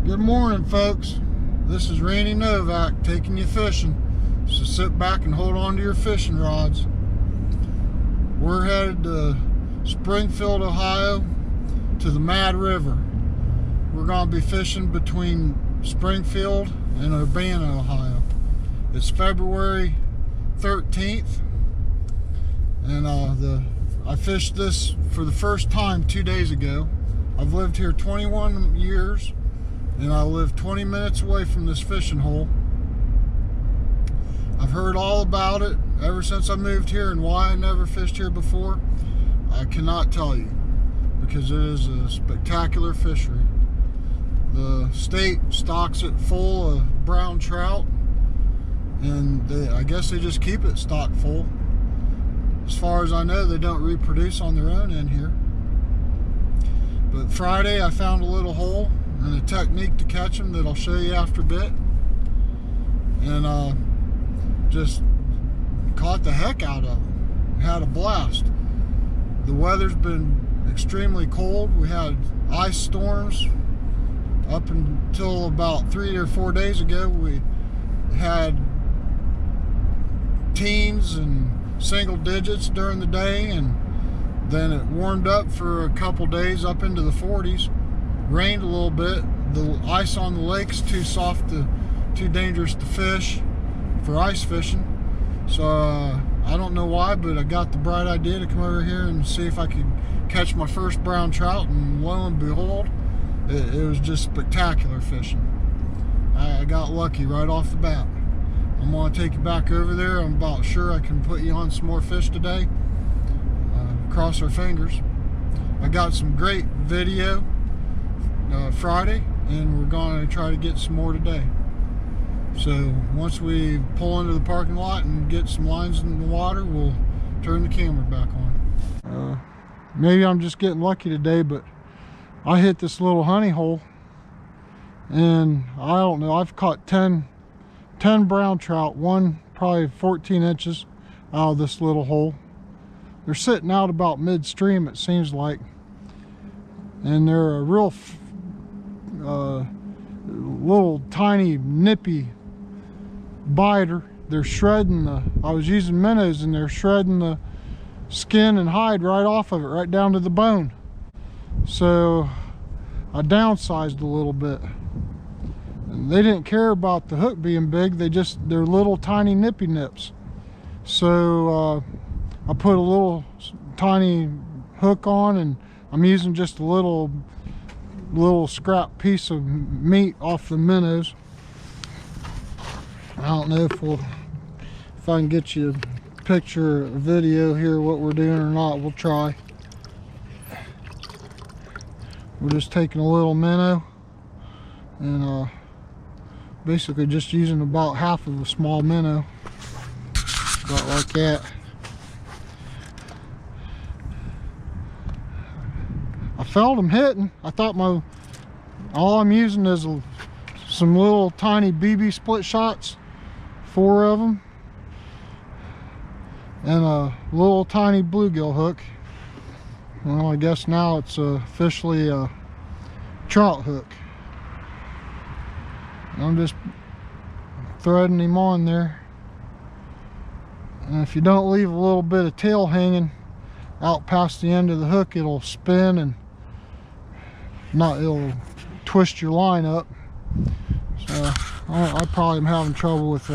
Good morning, folks. This is Randy Novak taking you fishing. So sit back and hold on to your fishing rods. We're headed to Springfield, Ohio to the Mad River. We're going to be fishing between Springfield and Urbana, Ohio. It's February 13th, and I fished this for the first time 2 days ago. I've lived here 21 years, and I live 20 minutes away from this fishing hole. I've heard all about it ever since I moved here, and why I never fished here before, I cannot tell you, because it is a spectacular fishery. The state stocks it full of brown trout, and I guess they just keep it stocked full. As far as I know, they don't reproduce on their own in here. But Friday I found a little hole and a technique to catch them that I'll show you after a bit, and just caught the heck out of them. Had a blast. The weather's been extremely cold. We had ice storms up until about 3 or 4 days ago. We had teens and single digits during the day, and then it warmed up for a couple days up into the 40s. Rained a little bit. The ice on the lake's too soft, too dangerous to fish for ice fishing. So I don't know why, but I got the bright idea to come over here and see if I could catch my first brown trout, and lo and behold, it was just spectacular fishing. I got lucky right off the bat. I'm going to take you back over there. I'm about sure I can put you on some more fish today. Cross our fingers. I got some great video Friday, and we're going to try to get some more today. So once we pull into the parking lot and get some lines in the water, we'll turn the camera back on. Maybe I'm just getting lucky today, but I hit this little honey hole, and I don't know, I've caught 10 brown trout, one probably 14 inches out of this little hole. They're sitting out about midstream, it seems like, and they're a real little tiny nippy biter. They're shredding I was using minnows, and they're shredding the skin and hide right off of it, right down to the bone. So I downsized a little bit. They didn't care about the hook being big, they're little tiny nippy nips. So I put a little tiny hook on, and I'm using just a little scrap piece of meat off the minnows. I don't know if I can get you a picture, a video here, what we're doing or not. We'll try. We're just taking a little minnow and basically just using about half of a small minnow, about like that. I felt them hitting. I thought all I'm using is some little tiny BB split shots, 4 of them, and a little tiny bluegill hook. Well, I guess now it's officially a trout hook. I'm just threading him on there, and if you don't leave a little bit of tail hanging out past the end of the hook, it'll spin and it'll twist your line up. So I probably am having trouble with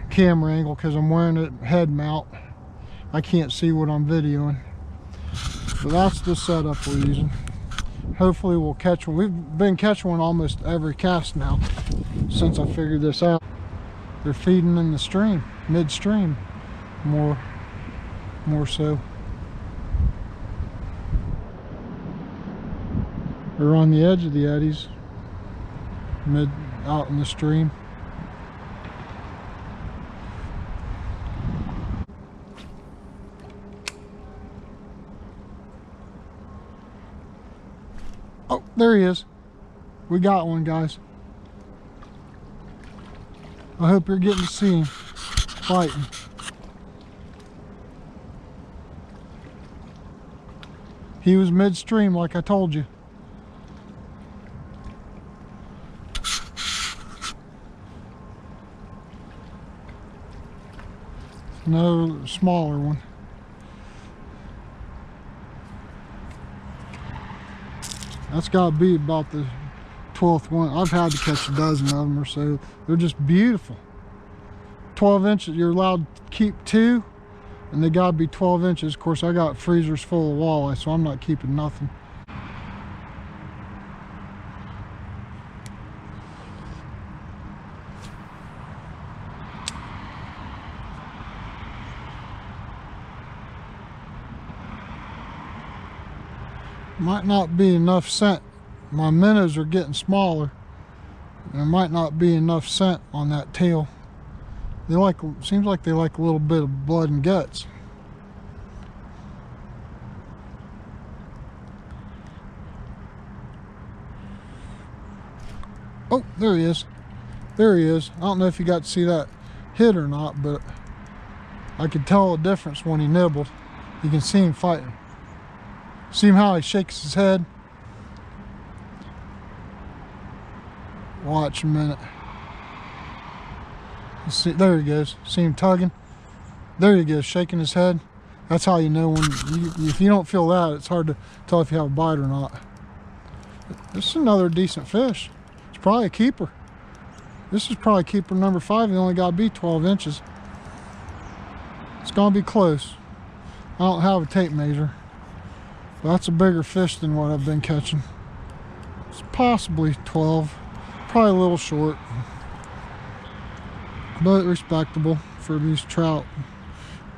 camera angle because I'm wearing it head mount. I can't see what I'm videoing, but that's the setup we're using. Hopefully we'll catch one. We've been catching one almost every cast now since I figured this out. They're feeding in the stream, midstream, more so. They're on the edge of the eddies, out in the stream. Oh, there he is. We got one, guys. I hope you're getting to see him fighting. He was midstream like I told you. No, smaller one. That's got to be about the 12th one. I've had to catch a dozen of them or so. They're just beautiful. 12 inches, you're allowed to keep 2, and they got to be 12 inches. Of course, I got freezers full of walleye, so I'm not keeping nothing. Might not be enough scent. My minnows are getting smaller. There might not be enough scent on that tail. They like, seems like they like a little bit of blood and guts. Oh, there he is. There he is. I don't know if you got to see that hit or not, but I could tell the difference when he nibbled. You can see him fighting. See him how he shakes his head? Watch a minute. See, there he goes. See him tugging? There he goes, shaking his head. That's how you know when if you don't feel that, it's hard to tell if you have a bite or not. This is another decent fish. It's probably a keeper. This is probably keeper number 5. He only got to be 12 inches. It's going to be close. I don't have a tape measure. But that's a bigger fish than what I've been catching. It's possibly 12. Probably a little short. But respectable for these trout.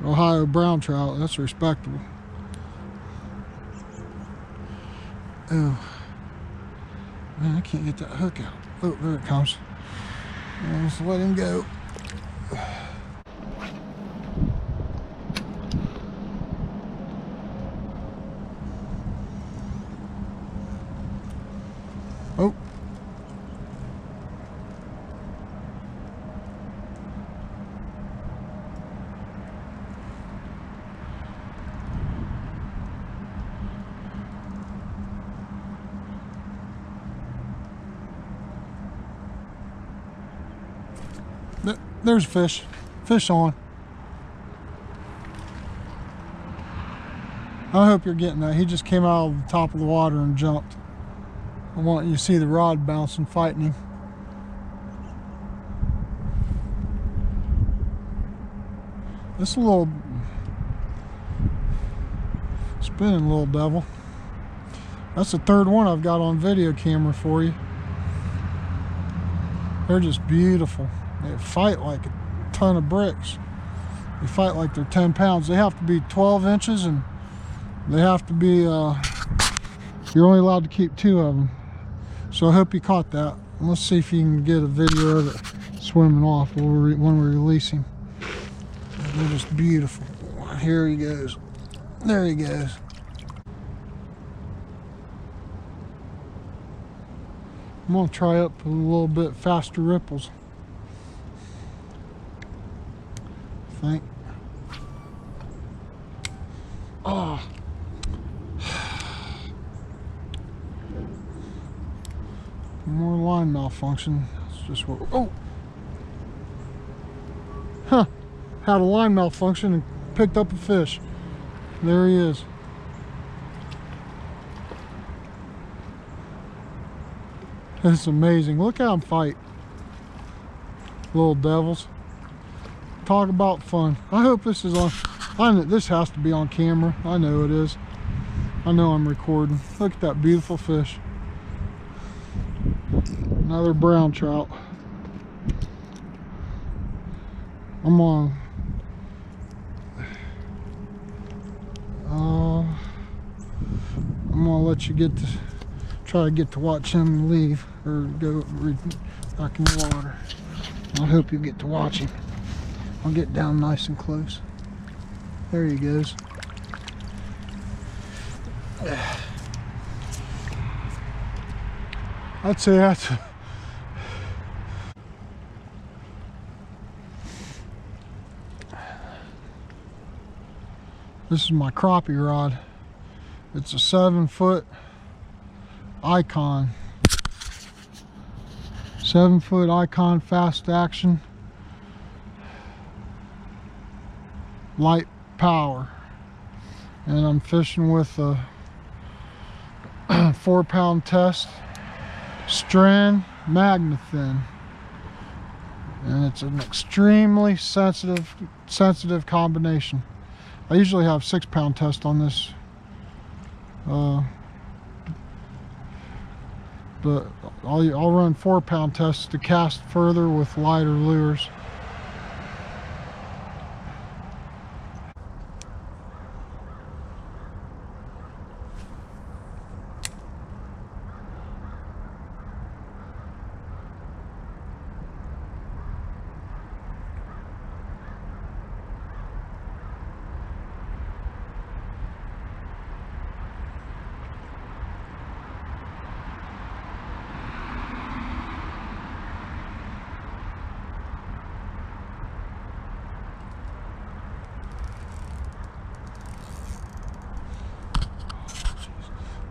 Ohio brown trout, that's respectable. Oh. Man, I can't get that hook out. Oh, there it comes. Let's let him go. Oh. There's a fish. Fish on. I hope you're getting that. He just came out of the top of the water and jumped. I want you to see the rod bouncing, fighting him. This is a little spinning little devil. That's the 3rd one I've got on video camera for you. They're just beautiful. They fight like a ton of bricks. They fight like they're 10 pounds. They have to be 12 inches and they have to be, you're only allowed to keep 2 of them. So I hope you caught that. And let's see if you can get a video of it swimming off when we release him. They're just beautiful. Here he goes. There he goes. I'm gonna try up a little bit faster ripples. I think. Oh. More line malfunction. That's just what. Oh. Huh. Had a line malfunction and picked up a fish. There he is. It's amazing. Look at him fight. Little devils. Talk about fun. I hope this is on. This has to be on camera. I know it is. I know I'm recording. Look at that beautiful fish. Another brown trout. I'm on. I'm gonna let you get to try to get to watch him leave or go back in the water. I hope you get to watch him. I'll get down nice and close. There he goes. I'd say that's this is my crappie rod. It's a 7-foot Icon. 7-foot Icon fast action. light power. And I'm fishing with a 4-pound test strand magnathin, and it's an extremely sensitive combination. I usually have 6-pound test on this, but I'll run 4-pound tests to cast further with lighter lures.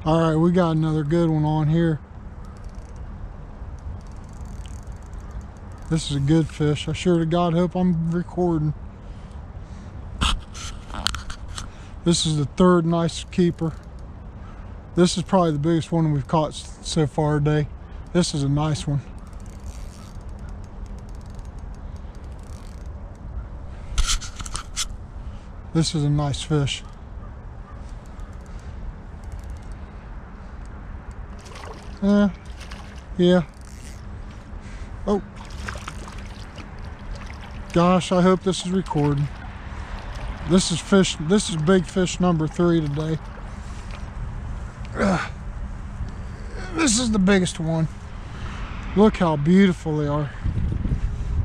All right, we got another good one on here. This is a good fish. I sure to God hope I'm recording. This is the third nice keeper. This is probably the biggest one we've caught so far today. This is a nice one. This is a nice fish. Yeah. Oh. Gosh, I hope this is recording. This is big fish number 3 today. This is the biggest one. Look how beautiful they are.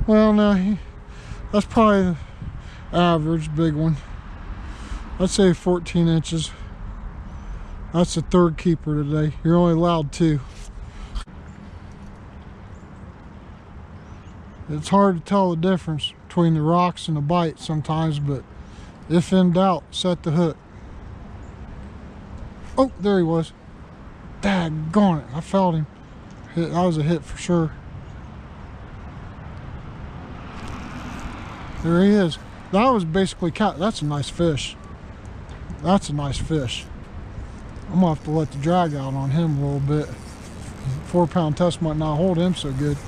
Well, now, that's probably the average big one. I'd say 14 inches. That's the third keeper today. You're only allowed 2. It's hard to tell the difference between the rocks and the bite sometimes, but if in doubt, set the hook. Oh, there he was. Daggone it, I felt him. That was a hit for sure. There he is. That was basically cat. That's a nice fish. That's a nice fish. I'm gonna have to let the drag out on him a little bit. 4-pound test might not hold him so good.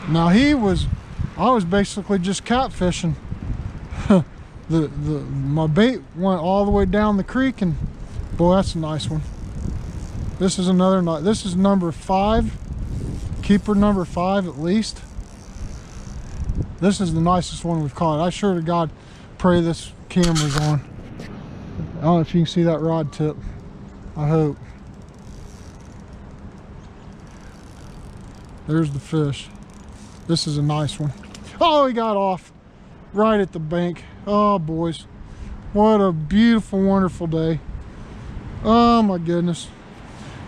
Now I was basically just catfishing. My bait went all the way down the creek, and boy, that's a nice one. This is another nice. This is number 5, keeper number 5 at least. This is the nicest one we've caught. I sure to God pray this camera's on. I don't know if you can see that rod tip. I hope. There's the fish. This is a nice one. Oh, he got off right at the bank. Oh, boys. What a beautiful, wonderful day. Oh, my goodness.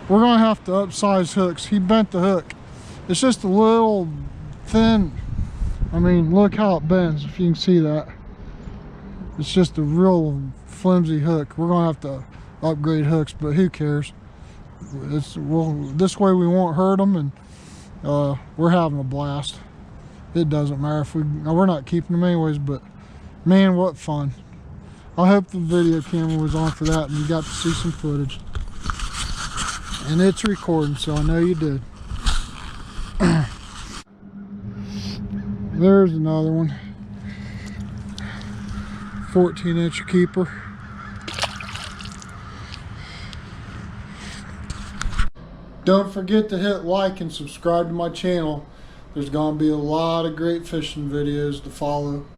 We're going to have to upsize hooks. He bent the hook. It's just a little thin. I mean, look how it bends, if you can see that. It's just a real flimsy hook. We're going to have to upgrade hooks, but who cares? This way we won't hurt them, and we're having a blast. It doesn't matter if we're not keeping them anyways, but man, what fun. I hope the video camera was on for that and you got to see some footage. And it's recording, so I know you did. There's another one. 14-inch keeper. Don't forget to hit like and subscribe to my channel. There's going to be a lot of great fishing videos to follow.